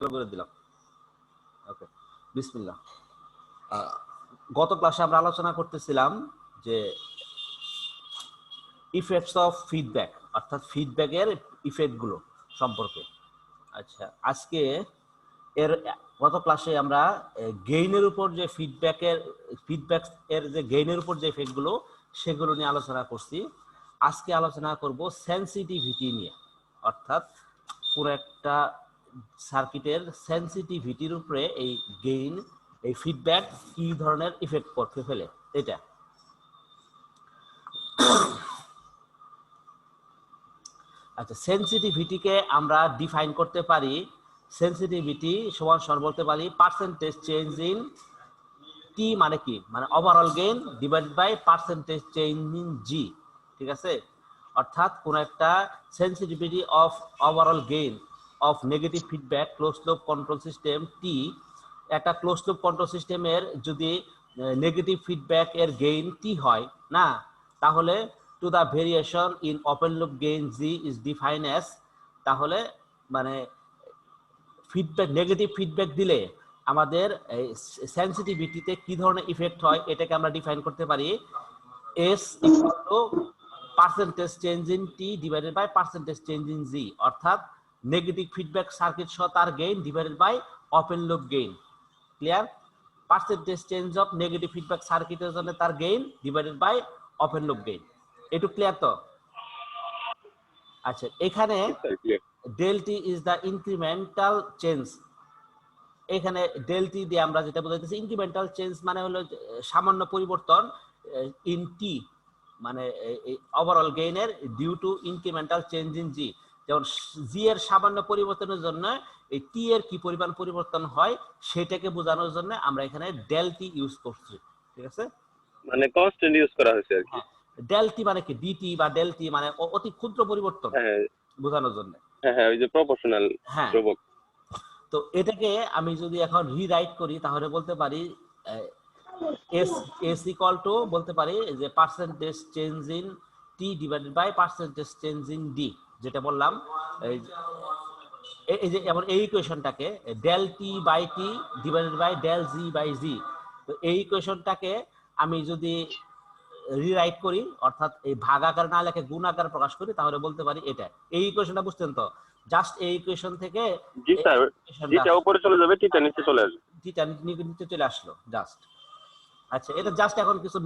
করে দিলাম। ওকে, বিসমিল্লাহ। গত ক্লাসে আমরা আলোচনা করতেছিলাম যে ইফেক্টস অফ ফিডব্যাক, অর্থাৎ ফিডব্যাকের ইফেক্টগুলো সম্পর্কে। আচ্ছা, আজকে গত ক্লাসে আমরা গেইনের উপর যে ফিডব্যাক এর যে গেইনের উপর যে ইফেক্টগুলো সেগুলো নিয়ে আলোচনা করছি। আজকে আলোচনা করব সেন্সিটিভিটি নিয়ে, অর্থাৎ পুরো একটা সার্কিটের সেন্সিটিভিটির উপরে এই গেইন, এই ফিডব্যাক কি ধরনের ইফেক্ট করতে ফেলে এটা। আচ্ছা, সেন্সিটিভিটিকে আমরা ডিফাইন করতে পারি, সেন্সিটিভিটি সমান বলতে পারি পার্সেন্টেজ চেঞ্জ ইন টি, মানে কি, মানে overall gain divided by percentage change in G. ঠিক আছে, অর্থাৎ কোন একটা sensitivity of overall gain of negative feedback close loop control system টি, একটা ক্লোজ লুপ কন্ট্রোল সিস্টেমের যদি নেগেটিভ ফিডব্যাক এর গেইন টি হয় না, তাহলে to the variation in open loop gain G is define as, তাহলে মানে ফিডব্যাক, নেগেটিভ ফিডব্যাক দিলে আমাদের সেন্সিটিভিটিতে কি ধরনের ইফেক্ট হয় এটাকে আমরা ডিফাইন করতে পারি S equal to percentage change in T divided by percentage change in G, অর্থাৎ নেগেটিভ ফিডব্যাক সার্কিট সহ তার gain divided by open loop gain. Clear? Percentage change of negative feedback সার্কিটের জন্য তার gain divided by open loop gain. একটু clear তো? আচ্ছা, এখানে del t is the incremental change, এখানে del t দিয়ে আমরা যেটা বোঝাইতেছি ইনক্রিমেন্টাল চেঞ্জ মানে হলো সামান্য পরিবর্তন ইন টি, মানে ওভারঅল গেইনের due to incremental change in G. যেমন জি এর সামান্য পরিবর্তনের জন্য এই টি এর কি পরিমাণ পরিবর্তন হয় সেটাকে বোঝানোর জন্য আমরা এখানে del t ইউজ করছি। ঠিক আছে, মানে কনস্ট্যান্ট ইউজ করা হয়েছে আর কি। del t মানে কি, ডিটি বা del t মানে অতি ক্ষুদ্র পরিবর্তন বোঝানোর জন্য। হ্যাঁ, ওই যে প্রপোর্শনাল ধ্রুবক। তো এটাকে আমি যদি এখন রিরাইট করি তাহলে বলতে পারি এস ইকুয়াল টু বলতে পারি যে percentage change in T divided by percentage change in D, যেটা বললাম এই যে এমন এই ইকুয়েশনটাকে del T by T divided by del G by G. তো এই ইকুয়েশনটাকে আমি যদি রিরাইট করি, অর্থাৎ এই ভাগ আকার না লেখে গুণ আকার প্রকাশ করি, তাহলে বলতে পারি এটা। এই ইকুয়েশনটা বুঝছেন তো? জাস্ট এই ইকুয়েশন থেকে জি স্যার, টিটা উপরে চলে যাবে, টিটা নিচে চলে আসবে, টিটা নিচে চলে আসলো জাস্ট। আচ্ছা, এটা জাস্ট এখন কিছু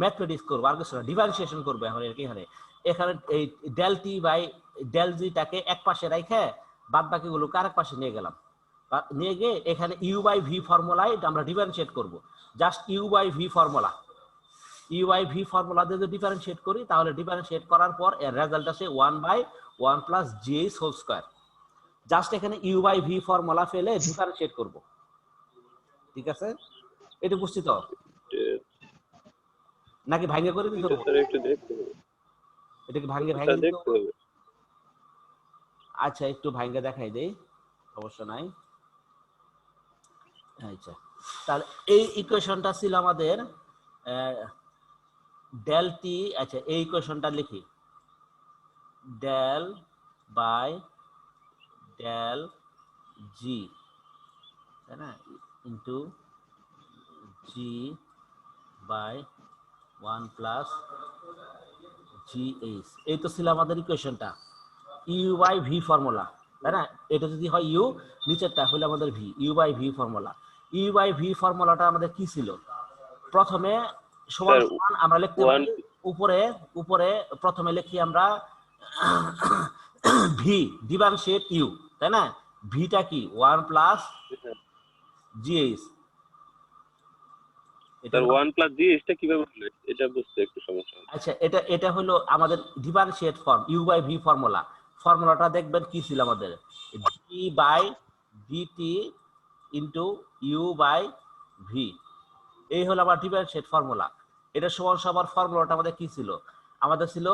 ম্যাথমেটিক্স করবো, আর কিছু ডিফারেন্সিয়েশন করবো এখন এখানে এই ডেল টি বাই ডেল জিটাকে এক পাশে রেখে বাদ বাকিগুলোকে আরেক পাশে নিয়ে গেলাম, নিয়ে গিয়ে এখানে ইউ বাই ভি ফর্মুলায় আমরা ডিফারেন্সিয়েট করবো। Just u by v formula, u by v formula দিয়ে যদি ডিফারেন্সিয়েট করি তাহলে ডিফারেন্সিয়েট করার পর এর রেজাল্ট আসে 1/1 plus gh whole square. Just এখানে ইউ বাই ভি ফর্মুলা ফেলে ডিফারেন্সিয়েট করব। ঠিক আছে, এটা বুঝছি তো? নাকি ভাঙে করে দিতে হবে? একটু দেখতে হবে, এটাকে ভাঙে দিতে হবে। আচ্ছা, একটু ভাঙে দেখাই দেই, সমস্যা নাই। আচ্ছা, তাহলে এই ইকুয়েশনটা ছিল আমাদের ডেল টি। আচ্ছা, এই ইকুয়েশনটা লিখি, ডেল বাই ডেল জি, তাই না, into g by 1 plus gh. এই তো ছিল আমাদের ইকুয়েশনটা, ইউ বাই ভি ফর্মুলা, তাই না? এটা যদি হয় ইউ, নিচেরটা হলে আমাদের v, u by v formula. U by v ফর্মুলাটা আমাদের কি ছিল? প্রথমে সমান সমান আমরা লিখতে পারি উপরে প্রথমে লিখি আমরা ভি ডিফারেন্সিয়েট ইউ, তাই না? ভিটা কি 1 প্লাস জিএইচ। এটা 1 প্লাস জি এটা কিভাবে হলো এটা বুঝতে একটু সমস্যা হচ্ছে। আচ্ছা, এটা হলো আমাদের differentiate form, u by v formula. ফর্মুলাটা দেখবেন কি ছিল আমাদের, d by dt into u by v. এই হলো আমার ডিফারেন্সিয়েট ফর্মুলা। এটা সমান ফর্মুলাটা আমাদের কি ছিল? আমাদের ছিল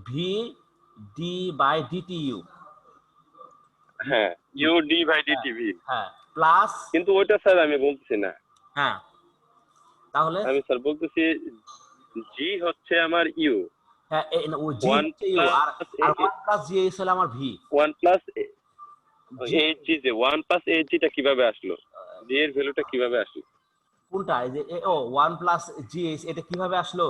V D by D T U. হ্যাঁ, U D by D T V. হ্যাঁ, প্লাস, কিন্তু ওইটা স্যার আমি বলছি না। হ্যাঁ, তাহলে আমি স্যার বলতেছি জি হচ্ছে আমার ইউ, হ্যাঁ, ও জি হচ্ছে ইউ, আর 1 প্লাস জিএইচ হলো আমার ভি। 1 প্লাস এইচ জি যে 1 প্লাস এইচ টা কিভাবে আসলো? জি এর ভ্যালুটা কিভাবে আসলো? কোনটা এই যে 1 প্লাস জিএইচ এটা কিভাবে আসলো?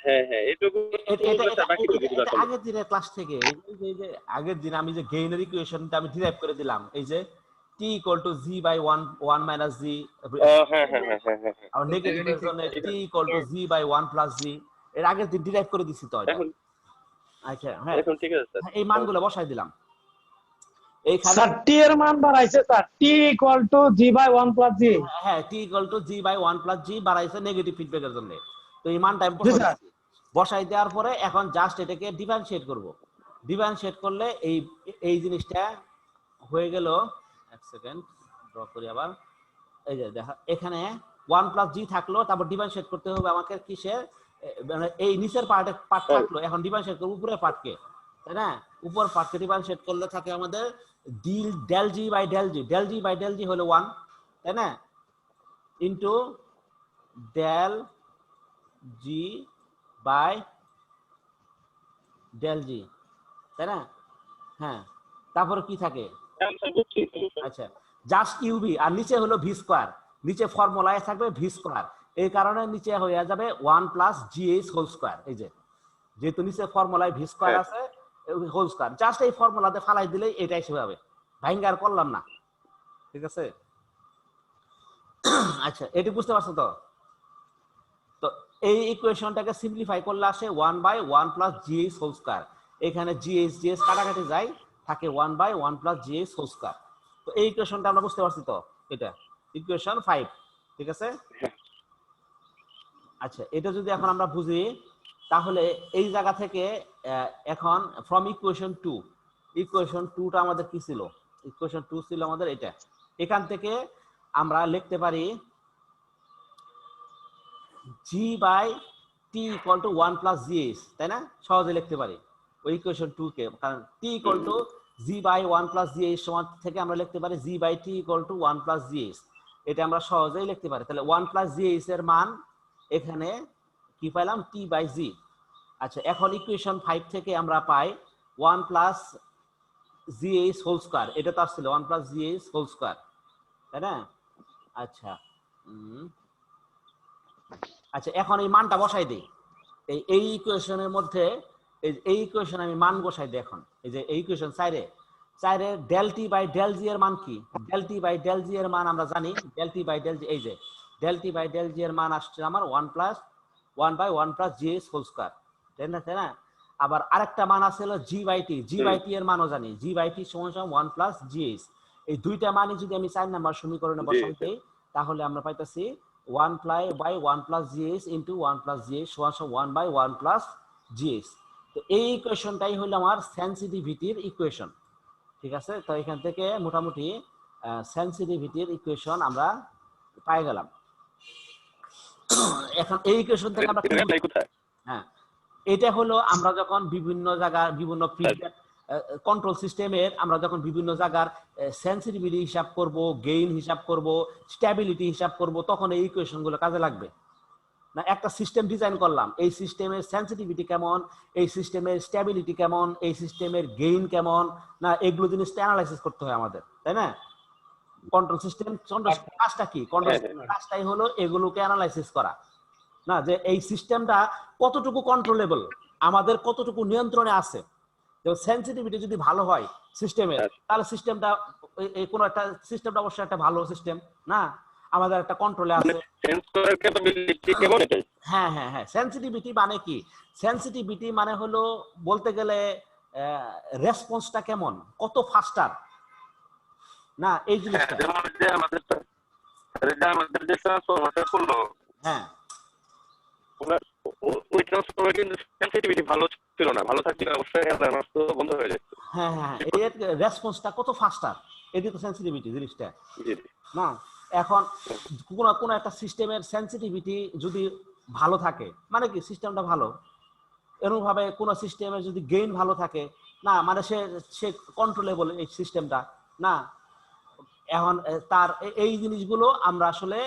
হ্যাঁ হ্যাঁ, এটুকু এটা বুঝলে এটা স্যার বাকিটুকু এটা বুঝতে এটা পারতাম না। আগের দিনের ক্লাস থেকে এই যে আগের দিন আমি যে গেইনের ইকুয়েশনটা আমি ডিরাইভ করে দিলাম এই যে t equal to g by 1 minus g হ্যাঁ হ্যাঁ হ্যাঁ হ্যাঁ হ্যাঁ হ্যাঁ। আর নেগেটিভের জন্য ঠিক t আছে। Equal to g by 1 plus g এর আগের দিন ডিরাইভ করে দিছি তো এটা। এখন আচ্ছা হ্যাঁ এখন ঠিক আছে স্যার। এই মানগুলো বসাই দিলাম এইখানে। স্যার টি এর মান বাড়াইছে sir, T equal to G by 1 plus G. হ্যাঁ t equal to g by 1 plus g বাড়াইছে নেগেটিভ ফিডব্যাকের জন্য। তো এই মানটা আমি জি বসাই স্যার। দিছি। বসাই দেওয়ার পরে এখন জাস্ট এটাকে ডিফারেন্সিয়েট করব। ডিফারেন্সিয়েট করলে এই এই জিনিসটা হয়ে গেল। এক সেকেন্ড ড্র করি আবার। এই যে দেখা এখানে 1 প্লাস জি থাকলো, তারপর ডিফারেন্সিয়েট করতে হবে আমাকে কিসের মানে এই নিচের পার্ট থাকলো, এখন ডিফারেন্সিয়েট করব উপরের পার্টকে, তাই না? উপর পার্টকে ডিফারেন্সিয়েট করলে থাকে আমাদের del G by del G, del G by del G হলো 1, তাই না? Into del G by del জি, তাই না? হ্যাঁ, তারপরে কি থাকে? আচ্ছা, জাস্ট ইউবি আর নিচে হলো ভি স্কয়ার, নিচে ফর্মুলায় থাকবে ভি স্কয়ার, এই কারণে নিচে হয়ে যাবে 1 প্লাস জিএইচ হোল স্কয়ার। এই যে যেহেতু নিচে ফর্মুলায় ভি স্কয়ার আছে হোল স্কয়ার, জাস্ট এই ফর্মুলাতে ফালাই দিলেই এটাই সেভাবে হবে, ভাইঙ্গার করলাম না, ঠিক আছে? আচ্ছা, এটি বুঝতে পারছো তো? তো এই ইকুয়েশনটাকে সিম্পলিফাই করলে আসে 1 by 1 plus gh whole square. এখানে জিএইচ জিএইচ কাটাকাটি যায়, থাকে 1 by 1 plus gh whole square. তো এই ইকুয়েশনটা আমরা বুঝতে পারছি তো? এটা ইকুয়েশন 5, ঠিক আছে? আচ্ছা, এটা যদি এখন আমরা বুঝি তাহলে এই জায়গা থেকে এখন ফ্রম ইকুয়েশন 2, ইকুয়েশন 2টা আমাদের কি ছিল? ইকুয়েশন 2 ছিল আমাদের এটা। এখান থেকে আমরা লিখতে পারি g by t equal to 1 plus gs, তাই না? সহজে লিখতে পারি ওই ইকুয়েশন 2 কে, কারণ t equal to g by 1 plus gs সমান থেকে আমরা লিখতে পারি g by t equal to 1 plus gs. এটা আমরা সহজেই লিখতে পারি। তাহলে 1 প্লাস জিএস এর মান এখানে কি পাইলাম? t by g। আচ্ছা, এখন ইকুয়েশন 5 থেকে আমরা পাই 1 প্লাস জিএস হোল স্কয়ার, এটা তো আসছিল 1 প্লাস জিএস হোল স্কয়ার, তাই না? আচ্ছা, আচ্ছা এখন এই মানটা বসাই দিই এই ইকুয়েশনের মধ্যে। এই ইকুয়েশনে আমি মান বসাই দিই এখন। এই যে এই ইকুয়েশন 4 এর del T by del g এর মান কি? Del T by del g এর মান আমরা জানি, del T by del g, এই যে del T by del g এর মান আসছে আমার 1 plus 1 by 1 plus g s whole square, তাই না? তাই না? আবার আরেকটা মান আছে হলো জি by T, G by T এর মানও জানি, জি বাই টি সমান সমান 1 প্লাস জি এস। এই দুইটা মানই যদি আমি 4 নাম্বার সমীকরণে বসাই দেই তাহলে আমরা পাইতাছি 1 by 1 plus gs into 1 plus gs সমান 1 বাই 1 প্লাস জিএস। তো এই ইকুয়েশনটাই হলো আমার সেনসিটিভিটির ইকুয়েশন, ঠিক আছে? তো এখান থেকে মোটামুটি সেনসিটিভিটির ইকুয়েশন আমরা পাই গেলাম। এখন এই ইকুয়েশন থেকে আমরা হ্যাঁ, এটা হলো আমরা যখন বিভিন্ন জায়গার বিভিন্ন ফিডব্যাক কন্ট্রোল সিস্টেমের আমরা যখন বিভিন্ন জায়গার সেনসিটিভিটি হিসাব করব, গেইন হিসাব করব, স্ট্যাবিলিটি হিসাব করব, তখন এই ইকুয়েশনগুলো কাজে লাগবে। না একটা সিস্টেম ডিজাইন করলাম, এই সিস্টেমের সেনসিটিভিটি কেমন, এই সিস্টেমের স্ট্যাবিলিটি কেমন, এই সিস্টেমের গেইন কেমন, না এগুলো জিনিসটা অ্যানালাইসিস করতে হয় আমাদের, তাই না? কন্ট্রোল সিস্টেম কাজটা কি? কন্ট্রোল সিস্টেমের কাজটাই হলো এগুলোকে অ্যানালাইসিস করা, না যে এই সিস্টেমটা কতটুকু কন্ট্রোলেবল, আমাদের কতটুকু নিয়ন্ত্রণে আছে। সেনসিটিভিটি যদি ভালো হয় সিস্টেমের, তাহলে সিস্টেমটা কোনো একটা সিস্টেমটা অবশ্যই একটা ভালো সিস্টেম, না আমাদের একটা কন্ট্রোলে আছে। হ্যাঁ হ্যাঁ হ্যাঁ, সেনসিটিভিটি মানে কি? সেনসিটিভিটি মানে হলো বলতে গেলে রেসপন্সটা কেমন, কত ফাস্টার, না এই জিনিসটা। হ্যাঁ ওই ট্রান্সফরমার কিন্তু সেনসিটিভিটি ভালো ছিল না, ভালো থাকলে অবশ্যই অ্যালার্ম তো বন্ধ হয়ে যেত। হ্যাঁ হ্যাঁ, এর রেসপন্সটা কত ফাস্টার, এটি তো সেনসিটিভিটি জিনিসটা, না? এখন কোন একটা সিস্টেমের সেনসিটিভিটি যদি ভালো থাকে মানে কি সিস্টেমটা ভালো, এরকম ভাবে কোন সিস্টেমের যদি গেইন ভালো থাকে, না মানে সে কন্ট্রোলেবল এই সিস্টেমটা, না? এখন তার এই জিনিসগুলো আমরা আসলে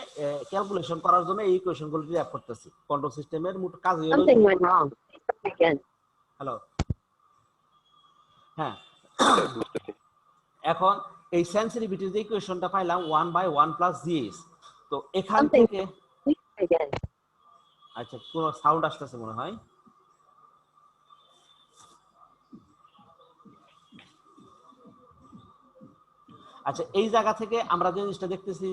ক্যালকুলেশন করার জন্য এই ইকুয়েশনগুলো ডিরাইভ করতেছি। কন্ট্রোল সিস্টেমের মোট কাজ হলো Something went wrong. Again. Hello, হ্যাঁ এখন এই সেন্সিটিভিটির যে ইকুয়েশনটা পাইলাম 1/1 প্লাস জিএস, তো এখান থেকে আচ্ছা কোন সাউন্ড আসতেছে মনে হয়। আচ্ছা এই জায়গা থেকে আমরা যে জিনিসটা দেখতেছি,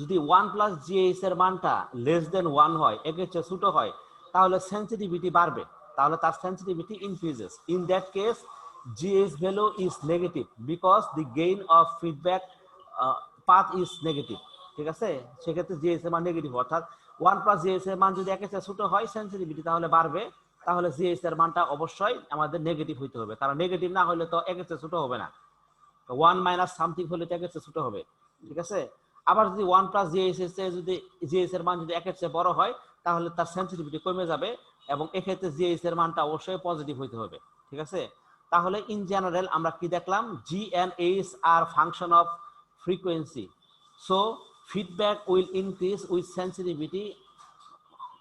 যদি 1 প্লাস জিএস এর মানটা লেস দেন 1 হয়, এর চেয়ে ছোট হয়, তাহলে সেন্সিটিভিটি বাড়বে, তাহলে তার sensitivity increases. In that case GS value is negative because the gain of feedback path is negative. ঠিক আছে, সেক্ষেত্রে জিএস এর মান নেগেটিভ, অর্থাৎ 1 প্লাস জিএস এর মান যদি এর চেয়ে ছোট হয় সেন্সিটিভিটি তাহলে বাড়বে, তাহলে জিএস এর মানটা অবশ্যই আমাদের নেগেটিভ হইতে হবে, কারণ নেগেটিভ না হলে তো এর চেয়ে ছোট হবে না, 1 মাইনাস সামথিং হলে তো একের চেয়ে ছোট হবে। ঠিক আছে, আবার যদি 1 প্লাস জিএস এর চেয়ে যদি জিএস এর মান যদি একের চেয়ে বড় হয়, তাহলে তার সেন্সিটিভিটি কমে যাবে এবং এক্ষেত্রে জিএস এর মানটা অবশ্যই পজিটিভ হইতে হবে। ঠিক আছে, তাহলে ইন জেনারেল আমরা কি দেখলাম, G and H are function of frequency, so feedback will increase with sensitivity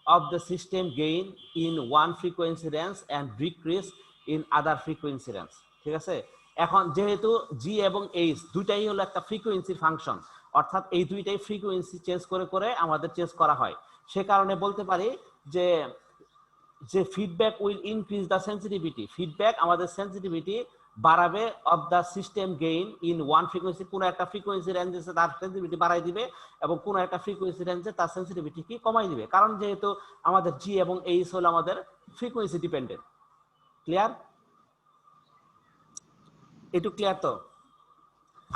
of the system gain in one frequency range and decrease in other frequency range। ঠিক আছে, এখন যেহেতু জি এবং এইচ দুইটাই হলো একটা ফ্রিকোয়েন্সির ফাংশন, অর্থাৎ এই দুইটাই ফ্রিকোয়েন্সি চেঞ্জ করে করে আমাদের চেঞ্জ করা হয়, সে কারণে বলতে পারি যে যে feedback will increase the sensitivity, feedback আমাদের সেন্সিটিভিটি বাড়াবে of the system gain in one frequency, কোনো একটা ফ্রিকোয়েন্সি রেঞ্জে তার সেন্সিটিভিটি বাড়াই দিবে এবং কোনো একটা ফ্রিকোয়েন্সি রেঞ্জে তার সেন্সিটিভিটি কি কমাই দিবে, কারণ যেহেতু আমাদের জি এবং এইচ হলো আমাদের ফ্রিকোয়েন্সি ডিপেন্ডেন্ট। ক্লিয়ার? একটু ক্লিয়ার তো?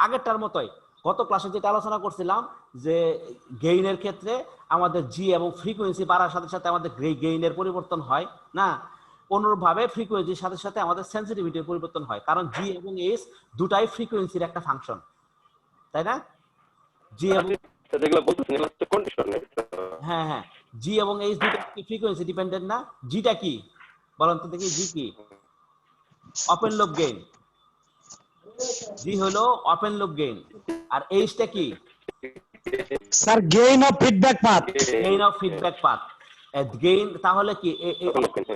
আগেরটার মতোই গত ক্লাসে যেটা আলোচনা করছিলাম যে গেইনের ক্ষেত্রে আমাদের জি এবং ফ্রিকোয়েন্সি বাড়ার সাথে সাথে আমাদের গেইনের পরিবর্তন হয় না, অনুরূপভাবে ফ্রিকোয়েন্সির সাথে সাথে আমাদের সেন্সিটিভিটির পরিবর্তন হয়, কারণ জি এবং এইচ দুটাই ফ্রিকোয়েন্সির একটা ফাংশন, তাই না? জি এবং যেগুলো বলতেছেন এগুলো হচ্ছে কন্ডিশন। হ্যাঁ হ্যাঁ, জি এবং এইচ দুটো ফ্রিকোয়েন্সি ডিপেন্ডেন্ট না? জিটা কি বলেন তো দেখি, জি কি? Open loop gain. জি হলো ওপেন লুপ গেইন, আর এইচটা কি? Sir gain of feedback path. Gain of feedback path. Gain তাহলে কি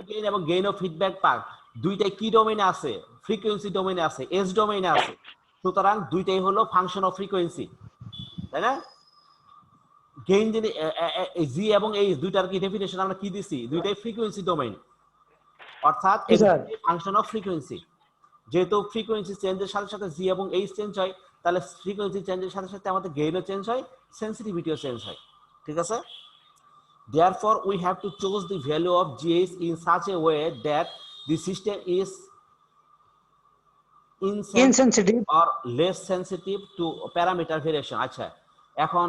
গেইন এবং গেইন অফ ফিডব্যাক পাথ দুইটাই কি ডোমেইনে আছে? ফ্রিকোয়েন্সি ডোমেইনে আছে, এস ডোমেইনে আছে, সুতরাং দুইটাই হলো ফাংশন অফ ফ্রিকোয়েন্সি, তাই না? গেইন যদি জি এবং এইচ দুইটার কি ডেফিনেশন আমরা কি দিছি? দুইটাই ফ্রিকোয়েন্সি ডোমেইন, অর্থাৎ ফাংশন অফ ফ্রিকোয়েন্সি। যেহেতু ফ্রিকোয়েন্সি চেঞ্জের সাথে সাথে জি এবং এইচ চেঞ্জ হয়, তাহলে ফ্রিকোয়েন্সি চেঞ্জের সাথে সাথে আমাদের গেইনও চেঞ্জ হয়, সেন্সিটিভিটিও চেঞ্জ হয়। ঠিক আছে, therefore we have to choose the value of GH in such a way that the system is insensitive or less sensitive to parameter variation। আচ্ছা, এখন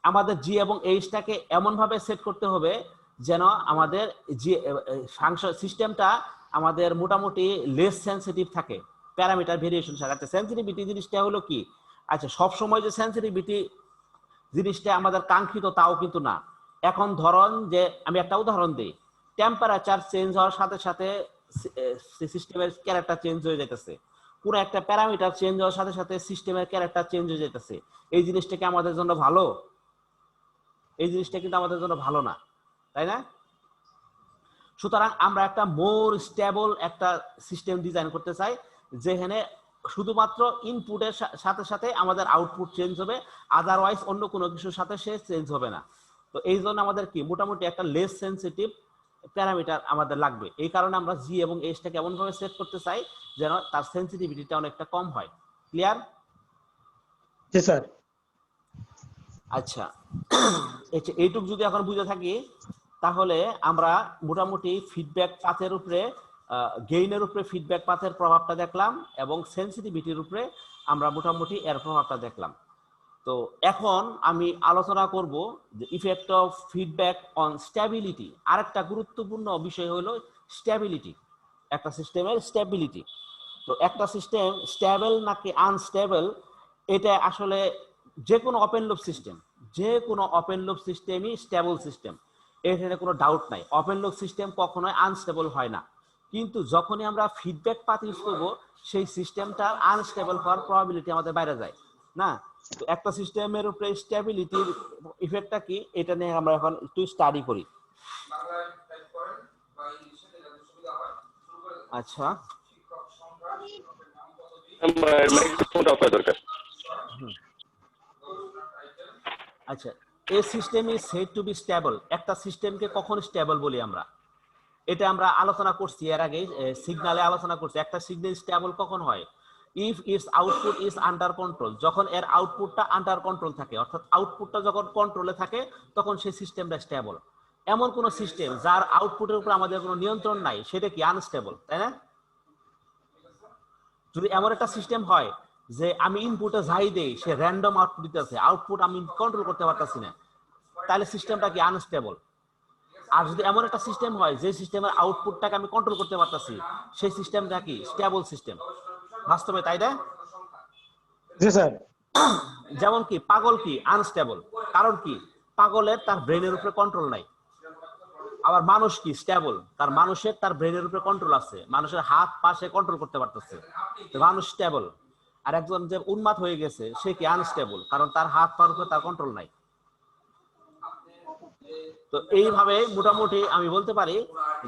আমাদের জি এবং এইচটাকে এমন ভাবে সেট করতে হবে যেন আমাদের জি ফাংশন সিস্টেমটা আমাদের মোটামুটি লেস সেন্সিটিভ থাকে প্যারামিটার ভেরিয়েশন ছাড়া। আচ্ছা, সেন্সিটিভিটি জিনিসটা হলো কি? আচ্ছা, সব সময় যে সেন্সিটিভিটি জিনিসটা আমাদের কাঙ্ক্ষিত তাও কিন্তু না। এখন ধরুন যে আমি একটা উদাহরণ দিই, টেম্পারেচার চেঞ্জ হওয়ার সাথে সাথে সিস্টেমের ক্যারেক্টার চেঞ্জ হয়ে যাইতেছে, পুরো একটা প্যারামিটার চেঞ্জ হওয়ার সাথে সাথে সিস্টেমের ক্যারেক্টার চেঞ্জ হয়ে যাইতেছে, এই জিনিসটা কি আমাদের জন্য ভালো? এই জিনিসটা কিন্তু আমাদের জন্য ভালো না, তাই না? সুতরাং আমরা একটা মোর স্টেবল একটা সিস্টেম ডিজাইন করতে চাই, যেখানে শুধুমাত্র ইনপুটের সাথে সাথে আমাদের আউটপুট চেঞ্জ হবে, আদারওয়াইজ অন্য কোনো কিছুর সাথে সে চেঞ্জ হবে না। তো এই জন্য আমাদের কি মোটামুটি একটা লেস সেন্সিটিভ প্যারামিটার আমাদের লাগবে। এই কারণে আমরা জি এবং এইচটাকে এমন ভাবে সেট করতে চাই যেন তার সেন্সিটিভিটিটা অনেকটা কম হয়। ক্লিয়ার? জি স্যার। আচ্ছা, এইটুক যদি এখন বুঝে থাকি, তাহলে আমরা মোটামুটি ফিডব্যাক পাথের উপরে, গেইনের উপরে ফিডব্যাক পাথের প্রভাবটা দেখলাম এবং সেন্সিটিভিটির উপরে আমরা মোটামুটি এর প্রভাবটা দেখলাম। তো এখন আমি আলোচনা করব যে effect of feedback on stability. আরেকটা গুরুত্বপূর্ণ বিষয় হলো স্ট্যাবিলিটি, একটা সিস্টেমের স্ট্যাবিলিটি। তো একটা সিস্টেম স্ট্যাবল নাকি আনস্ট্যাবল, এটা আসলে যে কোনো ওপেন লুপ সিস্টেম, যে কোনো ওপেন লুপ সিস্টেমই স্ট্যাবল সিস্টেম, এখানে কোনো ডাউট নাই। ওপেন লুপ সিস্টেম কখনোই আনস্টেবল হয় না, কিন্তু যখনই আমরা ফিডব্যাক পাথ ইউজ করবো সেই সিস্টেমটা আনস্টেবল হওয়ার প্রবাবিলিটি আমাদের বাইরে যায় না। তো একটা সিস্টেমের উপরে স্ট্যাবিলিটির ইফেক্টটা কি, এটা নিয়ে আমরা এখন একটু স্টাডি করি। আচ্ছা, কোনটা আপনার দরকার? আচ্ছা, a system is said to be stable. একটা সিস্টেমকে কখন স্টেবল বলি আমরা? এটা আমরা আলোচনা করছি এর আগে, সিগনালে আলোচনা করছি। একটা সিগন্যাল স্টেবল কখন হয়? If it's output is under control. যখন এর আউটপুটটা আন্ডার কন্ট্রোল থাকে, অর্থাৎ আউটপুটটা যখন কন্ট্রোলে থাকে, তখন সেই সিস্টেমটা স্টেবল। এমন কোন সিস্টেম যার আউটপুটের উপর আমাদের কোনো নিয়ন্ত্রণ নাই, সেটা কি আনস্টেবল, তাই না? যদি এমন একটা সিস্টেম হয় যে আমি ইনপুটে যাই দেই, সে র্যান্ডম আউটপুট দিতেছে, আউটপুট আমি কন্ট্রোল করতে পারতাছি না, তাহলে সিস্টেমটা কি আনস্টেবল। আর যদি এমন একটা সিস্টেম হয় যে সিস্টেমের আউটপুটটাকে আমি কন্ট্রোল করতে পারতাছি, সেই সিস্টেমটা কি স্টেবল সিস্টেম। বাস্তবে তাই না? জি স্যার। যেমন কি পাগল কি আনস্টেবল, কারণ কি পাগলের তার ব্রেনের উপরে কন্ট্রোল নাই। আবার মানুষ কি স্টেবল, তার ব্রেনের উপরে কন্ট্রোল আছে, মানুষের হাত পা সে কন্ট্রোল করতে পারতেছে, মানুষ স্টেবল। আর একজন যে উন্মাদ হয়ে গেছে সে কি আনস্টেবল, কারণ তার হাত পার উপরে তার কন্ট্রোল নাই। তো এইভাবে মোটামুটি আমি বলতে পারি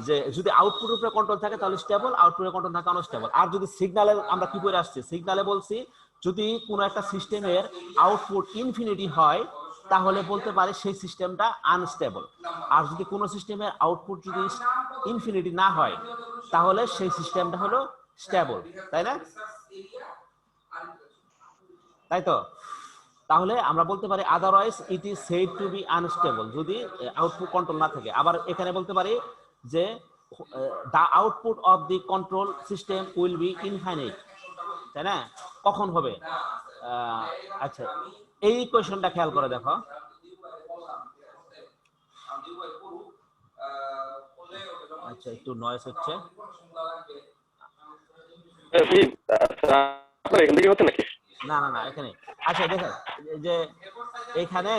যে যদি আউটপুটের উপরে কন্ট্রোল থাকে তাহলে স্টেবল, আউটপুটের কন্ট্রোল থাকে আনস্টেবল। আর যদি সিগন্যালের আমরা কি করে আসছি, সিগন্যালে বলছি যদি কোনো একটা সিস্টেমের আউটপুট ইনফিনিটি হয় তাহলে বলতে পারি সেই সিস্টেমটা আনস্টেবল। আর যদি কোনো সিস্টেমের আউটপুট যদি ইনফিনিটি না হয় তাহলে সেই সিস্টেমটা হলো স্টেবল, তাই না? তাই তো? তাহলে আমরা বলতে পারি otherwise it is said to be unstable, যদি আউটপুট কন্ট্রোল না থাকে। আবার এখানে বলতে পারি যে the output of the control system will be infinite, তাই না? কখন হবে? আচ্ছা, এই কোয়েশনটা খেয়াল করে দেখো। আচ্ছা, একটু নয়েজ হচ্ছে। আপনার এখান থেকে হচ্ছে নাকি? না না না, এখানে। আচ্ছা দেখেন যে এখানে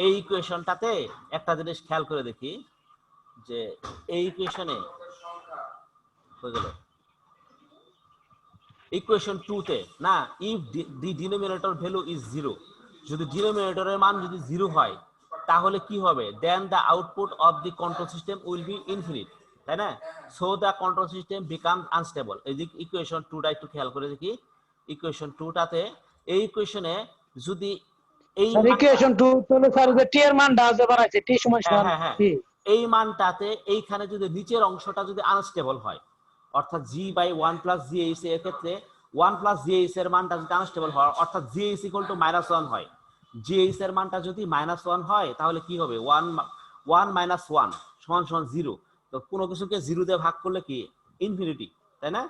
এই ইকুয়েশনটাতে একটা জিনিস খেয়াল করে দেখি যে এই ইকুয়েশনে হয়ে গেল ইকুয়েশন 2 তে না, if the denominator value is 0, যদি ডিনোমিনেটরের মান যদি 0 হয় তাহলে কি হবে? Then the output of the control system will be infinite, তাই না? So the control system become unstable. এই যে ইকুয়েশন 2টা একটু খেয়াল করে দেখি। ইকুয়েশন 2টাতে এই ইকুয়েশনে যদি এই স্যার ইকুয়েশন 2 তাহলে স্যার যে টি এর মানটা যে বাড়াইছে টি সমান হ্যাঁ সমান হ্যাঁ হ্যাঁ, কি? এই মানটাতে এইখানে যদি নিচের অংশটা যদি আনস্টেবল হয়, অর্থাৎ জি বাই 1 প্লাস জিএইচ এর ক্ষেত্রে 1 প্লাস জিএইচ এর মানটা যদি আনস্টেবল হয়, অর্থাৎ জিএইচ ইকুয়াল টু -1 হয়, জিএইচ এর মানটা যদি -1 হয় তাহলে কি হবে? 1 মাইনাস 1 সমান সমান 0। তো কোনো কিছুকে 0 দিয়ে ভাগ করলে কি? ইনফিনিটি, তাই না?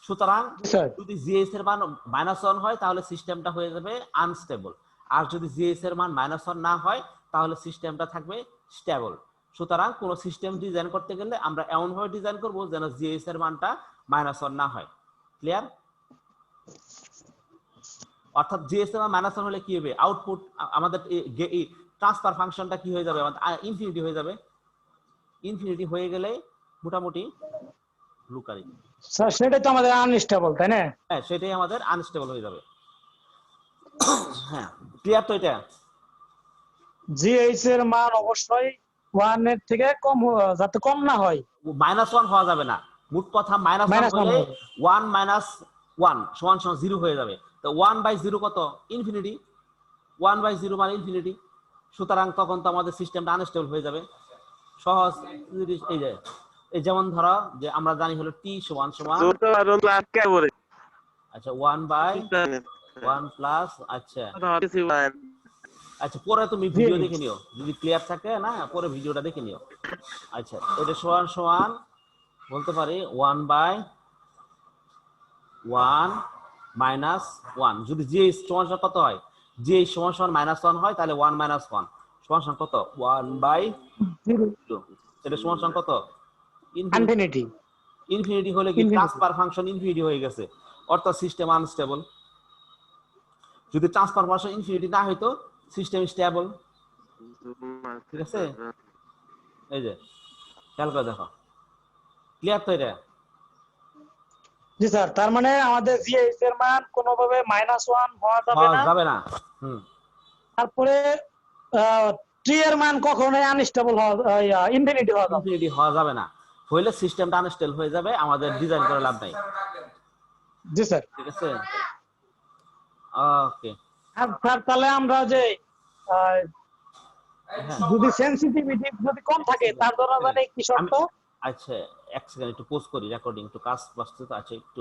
সুতরাং স্যার যদি জিএইচ এর মান -1 হয় তাহলে সিস্টেমটা হয়ে যাবে আনস্টেবল, আর যদি জিএইচ এর মান -1 না হয় তাহলে সিস্টেমটা থাকবে স্টেবল। সুতরাং কোন সিস্টেম ডিজাইন করতে গেলে আমরা এমন ভাবে ডিজাইন করব যেন জিএইচ এর মানটা -1 না হয়। ক্লিয়ার? অর্থাৎ জিএইচ এর মান -1 হলে কি হবে? আউটপুট আমাদের ট্রান্সফার ফাংশনটা কি হয়ে যাবে? আমাদের ইনফিনিটি হয়ে যাবে। ইনফিনিটি হয়ে গেলে মোটামুটি লুকারি, স্যার সেটাই তো আমাদের আনস্টেবল, তাই না? হ্যাঁ সেটাই আমাদের আনস্টেবল হয়ে যাবে। হ্যাঁ, ক্লিয়ার তো এটা? জিএইচ এর মান অবশ্যই 1 এর থেকে কম যাতে কম না হয়। -1 হওয়া যাবে না, মোট কথা -1 -1 হলে হবে। 1 মাইনাস 1 সমান সমান 0 হয়ে যাবে। তো 1/0 কত? ইনফিনিটি। 1/0 মানে ইনফিনিটি। সুতরাং তখন তো আমাদের সিস্টেমটা আনস্টেবল হয়ে যাবে। সহজ জিনিস এই যে, এই যেমন ধরো যে আমরা জানি হলো t সমান সমান আচ্ছা 1/1 প্লাস আচ্ছা আচ্ছা পরে তুমি ভিডিও দেখে নিও, যদি ক্লিয়ার থাকে না পরে ভিডিওটা দেখে নিও। আচ্ছা এটা সমান সমান বলতে পারি 1/1 মাইনাস 1। যদি জি সমান সমান কত হয়? জি সমান সমান -1 হয় তাহলে 1 - 1 সমান সমান কত? 1/0। এটা সমান সমান কত? ইনফিনিটি। ইনফিনিটি হলে কি ট্রান্সফার ফাংশন ইনফিনিটি হয়ে গেছে, অর্থাৎ সিস্টেম আনস্টেবল। যদি ট্রান্সফার ফাংশন ইনফিনিটি না হইতো সিস্টেম স্টেবল। ঠিক আছে? এই যে খেয়াল করে দেখো, ক্লিয়ার তো এটা? জি স্যার, তার মানে আমাদের জিএইচ এর মান কোনোভাবে -1 হওয়া যাবে না। যাবে না। তারপরে টি এর মান কখনোই আনস্টেবল ইনফিনিটি হওয়া যাবে। ইনফিনিটি হওয়া যাবে না, হইলে সিস্টেমটা আনস্টেবল হয়ে যাবে, আমাদের ডিজাইন করে লাভ নাই। জি স্যার। ঠিক আছে? ওকে আর স্যার তাহলে আমরা যে আহ, হ্যাঁ যদি সেনসিটিভিটি যদি কম থাকে তার ধরা জানে কি শর্ত? আচ্ছা এক সেকেন্ড একটু পোস্ট করি রেকর্ডিং একটু কাজ বাস্তব আছে একটু